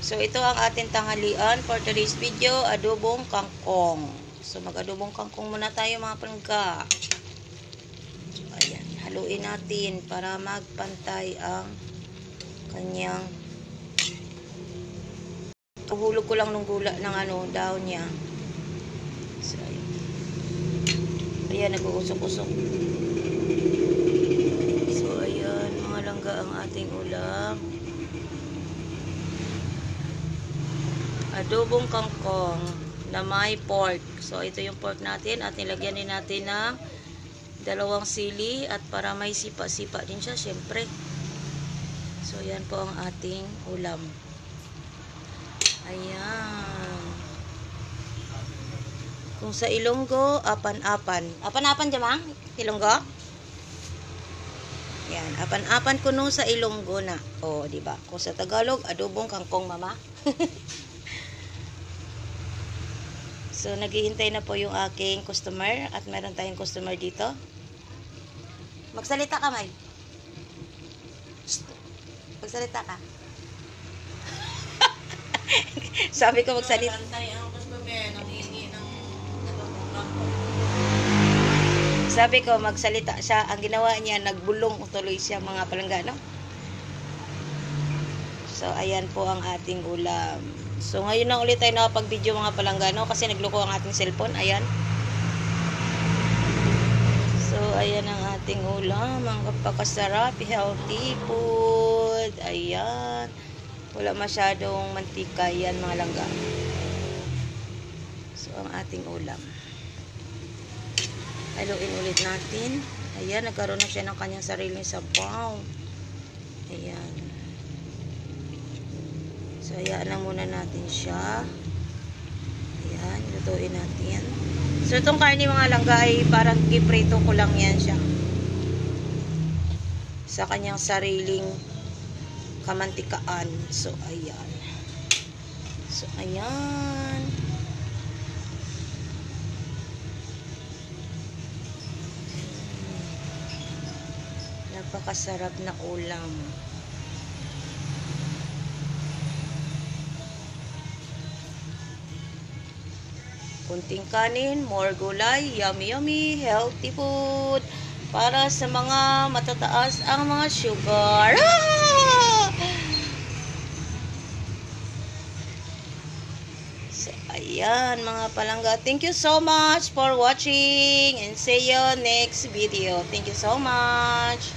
So, ito ang ating tanghalian for today's video, adobong kangkong. So, mag-adobong kangkong muna tayo mga palangga. So, ayan. Haluin natin para magpantay ang kanyang. Tuhulog ko lang ng gula ng dahon niya. So, ayan. Ayan, nag-uusok-usok. So, ayan, mga langga ang ating ulam. Adobong kangkong na may pork. So, ito yung pork natin at nilagyan din natin ng 2 sili at para may sipa-sipa din siya, syempre. So, yan po ang ating ulam. Ayan. Kung sa Ilonggo, apan-apan. Apan-apan jamang? Ilonggo? Yan, apan-apan kuno sa Ilonggo na. O, di ba? Kung sa Tagalog, adobong kangkong, mama. So, naghihintay na po yung aking customer at meron tayong customer dito. Magsalita ka, May. Magsalita ka. Sabi ko magsalita. Sabi ko magsalita siya. Ang ginawa niya, nagbulong tuloy siya mga palangga, no? So, ayan po ang ating ulam. So, ngayon na ulit tayo nakapag-video mga palanggano kasi nagloko ang ating cellphone. Ayan. So, ayan ang ating ulam. Ang kapakasarap, healthy food. Ayan. Wala masyadong mantika. Yan mga langga. So, ang ating ulam. Haluin ulit natin. Ayan, nagkaroon na siya ng kanyang sariling sabaw. Ayan. So, hayaan lang muna natin siya. Ayan, lutuin natin. So, itong karne mga langga ay parang giprito ko lang yan siya. Sa kanyang sariling kamantikaan. So, ayan. So, ayan. Napakasarap na ulam. Kunting kanin, more gulay, yummy yummy, healthy food. Para sa mga matataas ang mga sugar. Ah! So, ayan mga palangga. Thank you so much for watching and see you next video. Thank you so much.